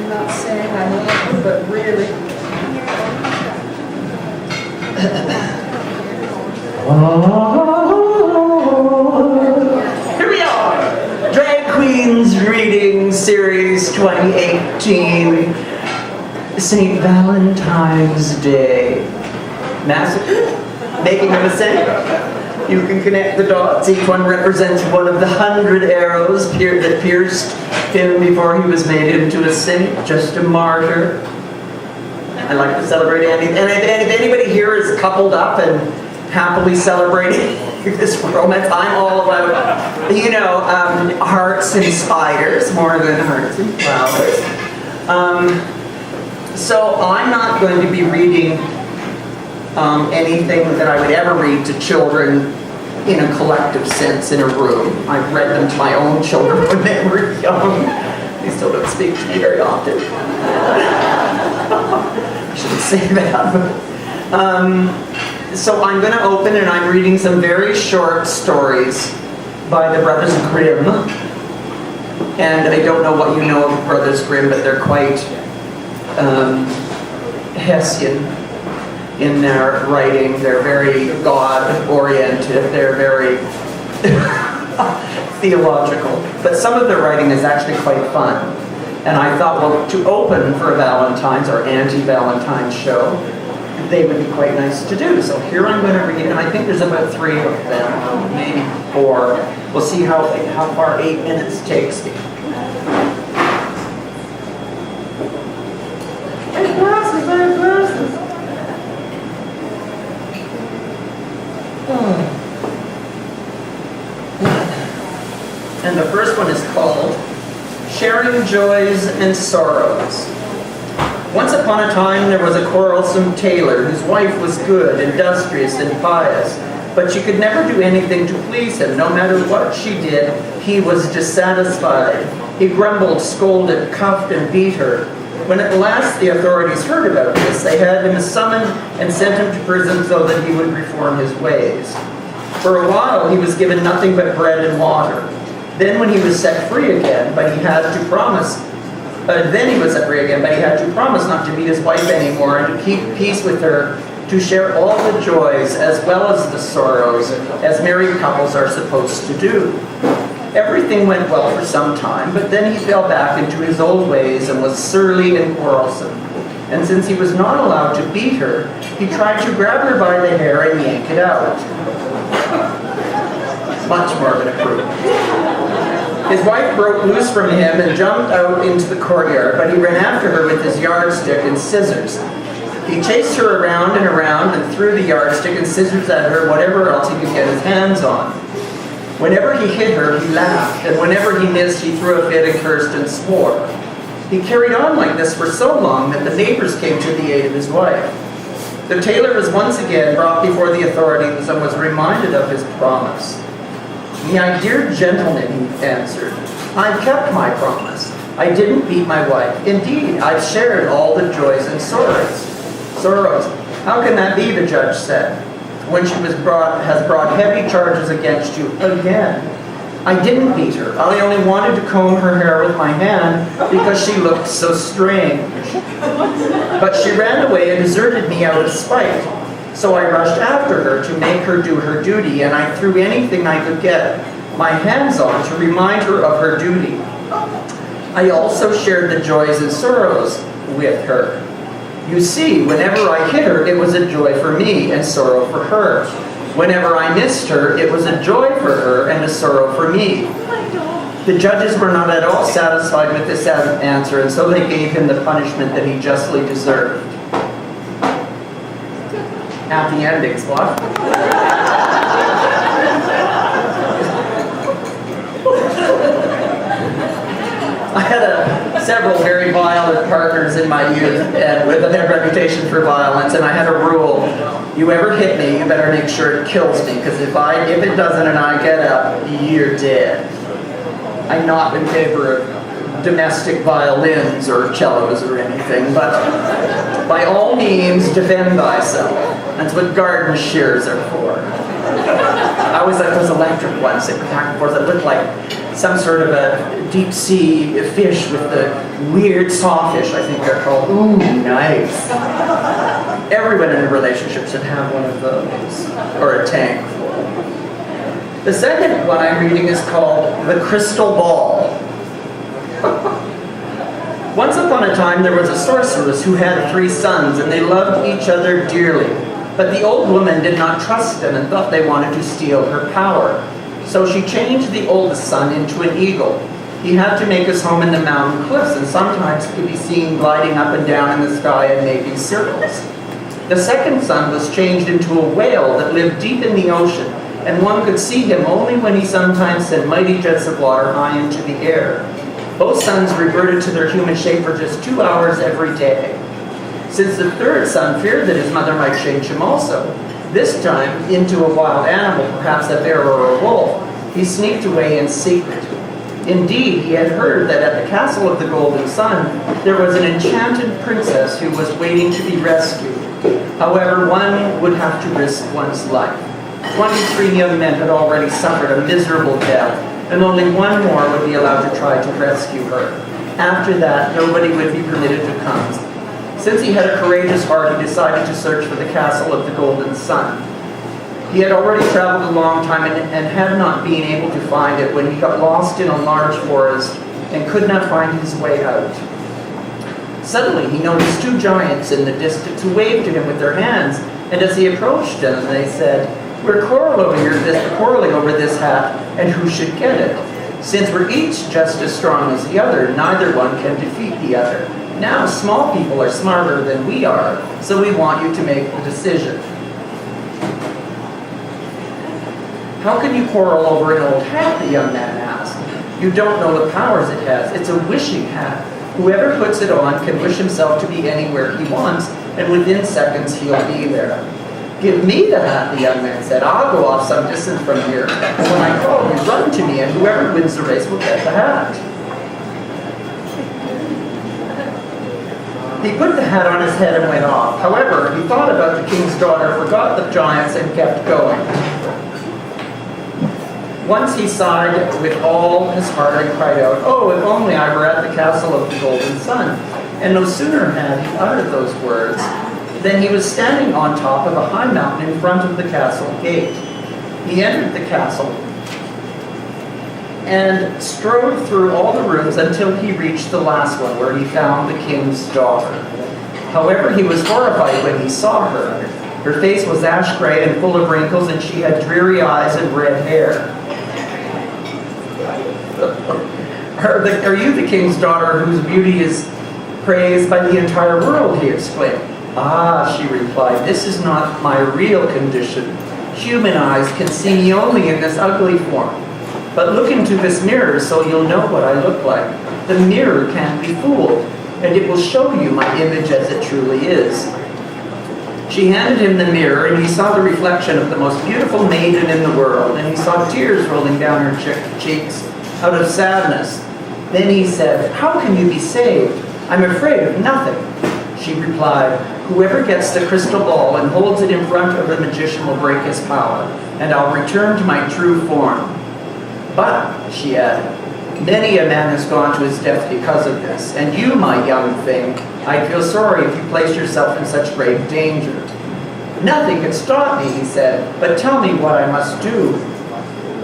I'm not saying I love them, but really. Here we are! Drag Queens Reading Series 2018. St. Valentine's Day. Massacre? Making of a saint? You can connect the dots. Each one represents one of the 100 arrows that pierced him before he was made into a saint, just a martyr. I like to celebrate anything. And if anybody here is coupled up and happily celebrating this romance, I'm all about, hearts and spiders more than hearts and flowers. So I'm not going to be reading anything that I would ever read to children in a collective sense in a room. I've read them to my own children when they were young. They still don't speak to me very often. I shouldn't say that. So I'm going to open and I'm reading some very short stories by the Brothers Grimm. And I don't know what you know of Brothers Grimm, but they're quite Hessian in their writing. They're very God-oriented. They're very theological. But some of their writing is actually quite fun. And I thought, well, to open for a Valentine's or anti-Valentine's show, they would be quite nice to do. So here I'm going to read, and I think there's about 3 of them, maybe 4. We'll see how far 8 minutes takes me. And the first one is called Sheridan Joys and Sorrows. Once upon a time there was a quarrelsome tailor whose wife was good, industrious, and pious, but she could never do anything to please him. No matter what she did, he was dissatisfied. He grumbled, scolded, cuffed, and beat her. When at last the authorities heard about this, they had him summoned and sent him to prison so that he would reform his ways. For a while he was given nothing but bread and water. Then when he was set free again, but he had to promise not to beat his wife anymore and to keep peace with her, to share all the joys as well as the sorrows, as married couples are supposed to do. Everything went well for some time, but then he fell back into his old ways and was surly and quarrelsome. And since he was not allowed to beat her, he tried to grab her by the hair and yank it out. Much more than approved. His wife broke loose from him and jumped out into the courtyard, but he ran after her with his yardstick and scissors. He chased her around and around and threw the yardstick and scissors at her, whatever else he could get his hands on. Whenever he hit her, he laughed, and whenever he missed, he threw a fit and cursed and swore. He carried on like this for so long that the neighbors came to the aid of his wife. The tailor was once again brought before the authorities and was reminded of his promise. "My dear gentleman," he answered, "I've kept my promise. I didn't beat my wife. Indeed, I've shared all the joys and sorrows. How can that be?" the judge said, "when she has brought heavy charges against you again? I didn't beat her. I only wanted to comb her hair with my hand because she looked so strange. But she ran away and deserted me out of spite. So I rushed after her to make her do her duty, and I threw anything I could get my hands on to remind her of her duty. I also shared the joys and sorrows with her. You see, whenever I hit her, it was a joy for me and sorrow for her. Whenever I missed her, it was a joy for her and a sorrow for me." The judges were not at all satisfied with this answer, and so they gave him the punishment that he justly deserved. Happy endings, what? I had several very violent partners in my youth, and with a reputation for violence, and I had a rule: you ever hit me, you better make sure it kills me, because if it doesn't and I get up, you're dead. I'm not in favor of domestic violins or cellos or anything, but by all means defend thyself. That's what garden shears are for. I always like those electric ones that go back and forth that look like some sort of a deep sea fish with the weird sawfish, I think they're called. Ooh, nice. Everyone in a relationship should have one of those, or a tank full. The second one I'm reading is called The Crystal Ball. Once upon a time there was a sorceress who had 3 sons, and they loved each other dearly. But the old woman did not trust them and thought they wanted to steal her power. So she changed the oldest son into an eagle. He had to make his home in the mountain cliffs, and sometimes could be seen gliding up and down in the sky and making circles. The second son was changed into a whale that lived deep in the ocean, and one could see him only when he sometimes sent mighty jets of water high into the air. Both sons reverted to their human shape for just 2 hours every day. Since the third son feared that his mother might change him also, this time into a wild animal, perhaps a bear or a wolf, he sneaked away in secret. Indeed, he had heard that at the castle of the Golden Sun, there was an enchanted princess who was waiting to be rescued. However, one would have to risk one's life. 23 young men had already suffered a miserable death, and only one more would be allowed to try to rescue her. After that, nobody would be permitted to come. Since he had a courageous heart, he decided to search for the castle of the Golden Sun. He had already traveled a long time and had not been able to find it when he got lost in a large forest and could not find his way out. Suddenly, he noticed 2 giants in the distance who waved to him with their hands, and as he approached them, they said, "We're quarreling over this hat, and who should get it? Since we're each just as strong as the other, neither one can defeat the other. Now, small people are smarter than we are, so we want you to make the decision." "How can you quarrel over an old hat?" the young man asked. "You don't know the powers it has. It's a wishing hat. Whoever puts it on can wish himself to be anywhere he wants, and within seconds he'll be there." "Give me the hat," the young man said. "I'll go off some distance from here, and when I call, you run to me, and whoever wins the race will get the hat." He put the hat on his head and went off. However, he thought about the king's daughter, forgot the giants, and kept going. Once he sighed with all his heart and cried out, "Oh, if only I were at the castle of the Golden Sun." And no sooner had he uttered those words than he was standing on top of a high mountain in front of the castle gate. He entered the castle and strode through all the rooms until he reached the last one, where he found the king's daughter. However, he was horrified when he saw her. Her face was ash gray and full of wrinkles, and she had dreary eyes and red hair. Are you the king's daughter whose beauty is praised by the entire world?" he exclaimed. "Ah," she replied, "this is not my real condition. Human eyes can see me only in this ugly form. But look into this mirror so you'll know what I look like. The mirror can't be fooled, and it will show you my image as it truly is." She handed him the mirror, and he saw the reflection of the most beautiful maiden in the world, and he saw tears rolling down her cheeks out of sadness. Then he said, "How can you be saved? I'm afraid of nothing." She replied, "Whoever gets the crystal ball and holds it in front of the magician will break his power, and I'll return to my true form. But," she added, "many a man has gone to his death because of this, and you, my young thing, I'd feel sorry if you placed yourself in such great danger." "Nothing can stop me," he said, "but tell me what I must do."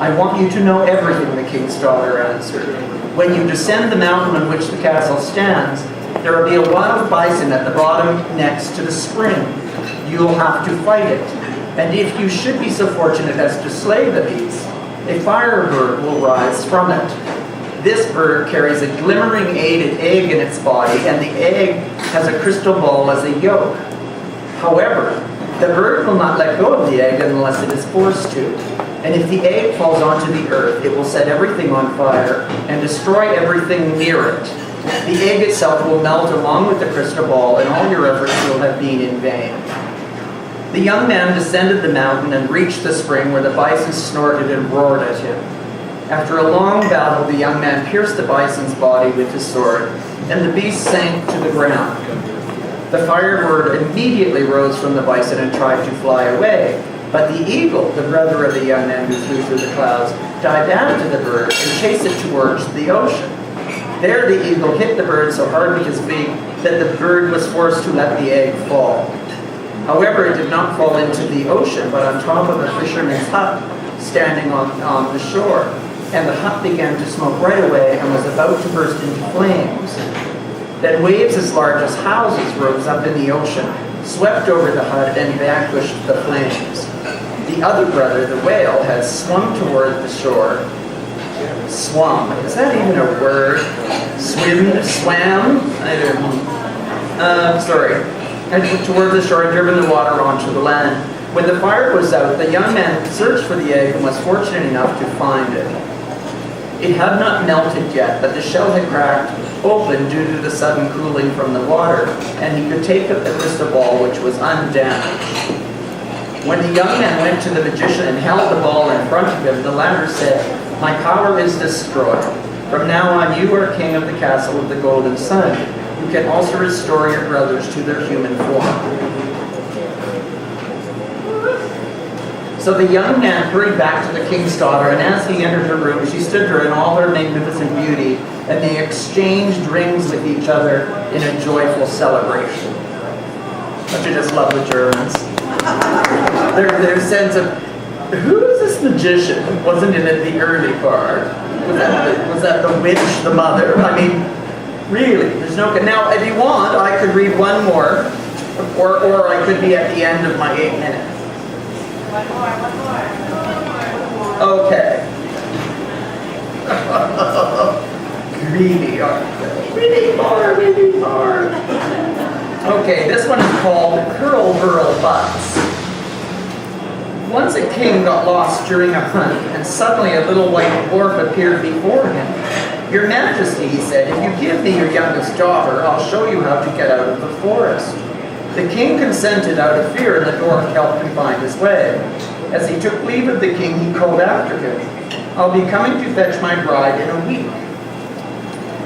"I want you to know everything," the king's daughter answered. "When you descend the mountain on which the castle stands, there will be a wild bison at the bottom next to the spring. You'll have to fight it, and if you should be so fortunate as to slay the beast, a firebird will rise from it. This bird carries a glimmering egg in its body, and the egg has a crystal ball as a yolk. However, the bird will not let go of the egg unless it is forced to. And if the egg falls onto the earth, it will set everything on fire and destroy everything near it. The egg itself will melt along with the crystal ball, and all your efforts will have been in vain." The young man descended the mountain and reached the spring, where the bison snorted and roared at him. After a long battle, the young man pierced the bison's body with his sword, and the beast sank to the ground. The firebird immediately rose from the bison and tried to fly away. But the eagle, the brother of the young man who flew through the clouds, dived after the bird and chased it towards the ocean. There the eagle hit the bird so hard with his beak that the bird was forced to let the egg fall. However, it did not fall into the ocean, but on top of a fisherman's hut standing on the shore. And the hut began to smoke right away and was about to burst into flames. Then waves as large as houses rose up in the ocean, swept over the hut, and vanquished the flames. The other brother, the whale, had swum toward the shore. Swum. Is that even a word? Swam? I don't know. Sorry. And toward the shore and driven the water onto the land. When the fire was out, the young man searched for the egg and was fortunate enough to find it. It had not melted yet, but the shell had cracked open due to the sudden cooling from the water, and he could take up the crystal ball, which was undamaged. When the young man went to the magician and held the ball in front of him, the latter said, "My power is destroyed. From now on, you are king of the castle of the golden sun. You can also restore your brothers to their human form." So the young man hurried back to the king's daughter, and as he entered her room, she stood there in all her magnificent beauty, and they exchanged rings with each other in a joyful celebration. Don't you just love the Germans? Their sense of, who is this magician who wasn't in it the early part? Was that the witch, the mother? I mean, really, there's no... Now, if you want, I could read one more, or I could be at the end of my 8 minutes. One more. Okay. Greedy, aren't they? We need more. Okay, this one is called Curl Burrow Butts. Once a king got lost during a hunt, and suddenly a little white dwarf appeared before him. "Your Majesty," he said, "if you give me your youngest daughter, I'll show you how to get out of the forest." The king consented out of fear, and the dwarf helped him find his way. As he took leave of the king, he called after him, "I'll be coming to fetch my bride in a week."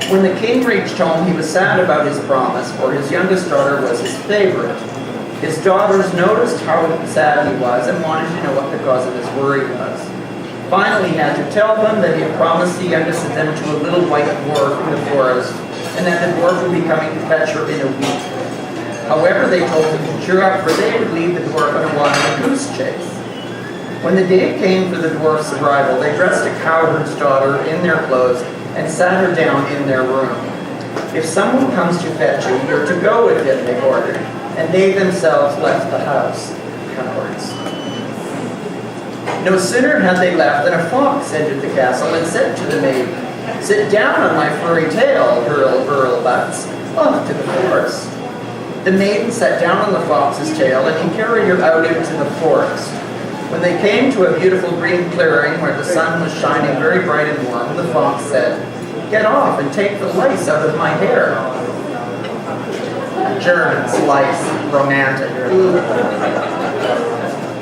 When the king reached home, he was sad about his promise, for his youngest daughter was his favorite. His daughters noticed how sad he was and wanted to know what the cause of his worry was. Finally, he had to tell them that he had promised the youngest of them to a little white dwarf in the forest, and that the dwarf would be coming to fetch her in a week. However, they told him to cheer up, for they would lead the dwarf on a wild goose chase. When the day came for the dwarf's arrival, they dressed a cowherd's daughter in their clothes and sat her down in their room. "If someone comes to fetch you, you're to go with him," they ordered, and they themselves left the house. Cowards. No sooner had they left than a fox entered the castle and said to the maid, "Sit down on my furry tail, burrow butts, off to the forest." The maiden sat down on the fox's tail, and he carried her out into the forest. When they came to a beautiful green clearing where the sun was shining very bright and warm, the fox said, "Get off and take the lice out of my hair." Germans, lice, romantic.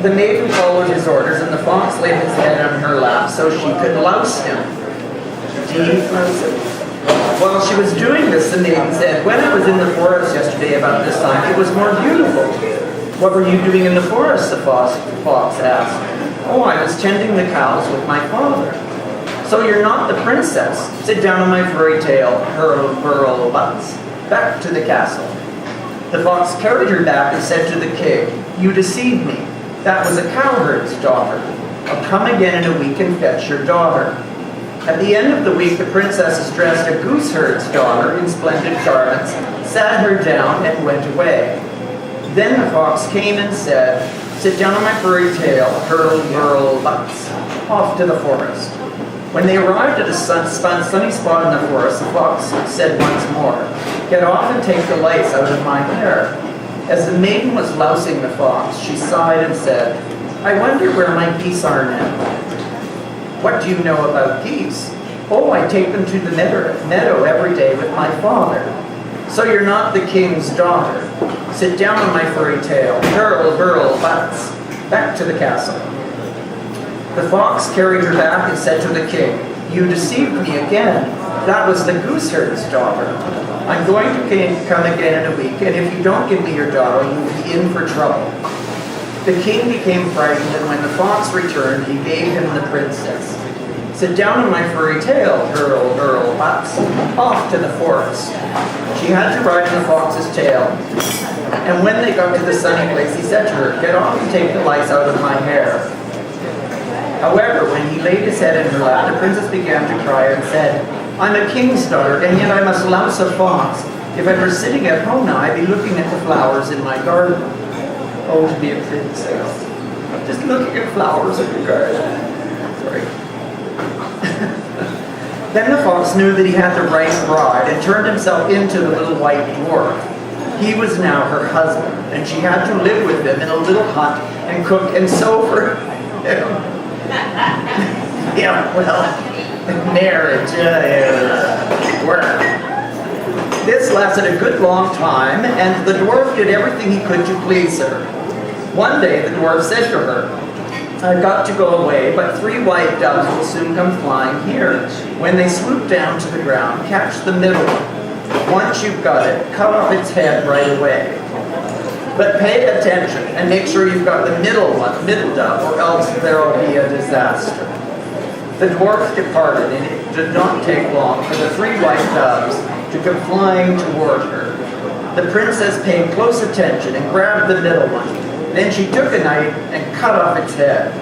The maiden followed his orders, and the fox laid his head on her lap so she could louse him. While she was doing this, the maiden said, "When I was in the forest yesterday about this time, it was more beautiful." "What were you doing in the forest?" the fox asked. "Oh, I was tending the cows with my father." "So you're not the princess? Sit down on my furry tail, burrow butts. Back to the castle." The fox carried her back and said to the king, "You deceived me. That was a cowherd's daughter. I'll come again in a week and fetch your daughter." At the end of the week, the princess dressed a gooseherd's daughter in splendid garments, sat her down, and went away. Then the fox came and said, "Sit down on my furry tail, burrow butts, off to the forest." When they arrived at a sunny spot in the forest, the fox said once more, "Get off and take the lice out of my hair." As the maiden was lousing the fox, she sighed and said, "I wonder where my geese are now." "What do you know about geese?" "Oh, I take them to the meadow every day with my father." "So you're not the king's daughter. Sit down on my furry tail, burrow butts, back to the castle." The fox carried her back and said to the king, "You deceived me again. That was the gooseherd's daughter. I'm going to come again in a week, and if you don't give me your daughter, you'll be in for trouble." The king became frightened, and when the fox returned, he gave him the princess. "Sit down on my furry tail, girl, girl, pups." Off to the forest. She had to ride the fox's tail, and when they got to the sunny place, he said to her, "Get off and take the lice out of my hair." However, when he laid his head in her lap, the princess began to cry and said, "I'm a king's daughter, and yet I must louse a fox. If I were sitting at home now, I'd be looking at the flowers in my garden." Oh, to be a princess. Just looking at flowers in your garden. Sorry. Then the fox knew that he had the right bride and turned himself into the little white dwarf. He was now her husband, and she had to live with him in a little hut and cook and sew for him. Yeah, well, marriage work. This lasted a good long time, and the dwarf did everything he could to please her. One day the dwarf said to her, "I've got to go away, but 3 white doves will soon come flying here. When they swoop down to the ground, catch the middle one. Once you've got it, cut off its head right away. But pay attention and make sure you've got the middle dove, or else there will be a disaster." The dwarf departed, and it did not take long for the 3 white doves to come flying toward her. The princess paid close attention and grabbed the middle one. Then she took a knife and cut off its head.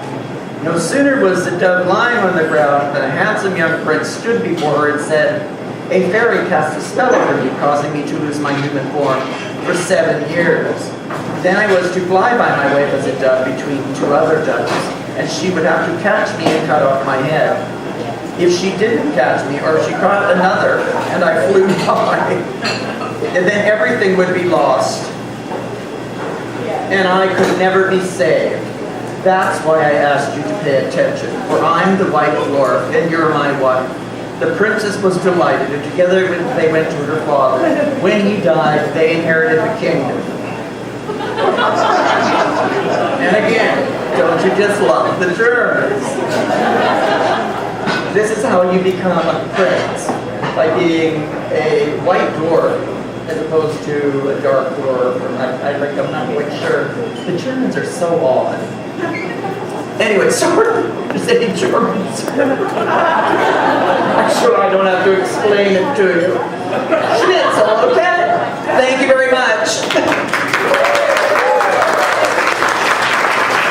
No sooner was the dove lying on the ground than a handsome young prince stood before her and said, "A fairy cast a spell over me, causing me to lose my human form for 7 years. Then I was to fly by my wife as a dove between 2 other doves, and she would have to catch me and cut off my head. If she didn't catch me, or if she caught another, and I flew by, and then everything would be lost, and I could never be saved. That's why I asked you to pay attention, for I'm the white dwarf, and you're my wife." The princess was delighted, and together they went to her father. When he died, they inherited the kingdom. And again, don't you just love the Germans? This is how you become a prince, by being a white dwarf as opposed to a dark dwarf. I'm not quite sure. The Germans are so odd. Anyway, sorry, is any Germans? I'm sure I don't have to explain it to you. Schnitzel, okay? Thank you very much.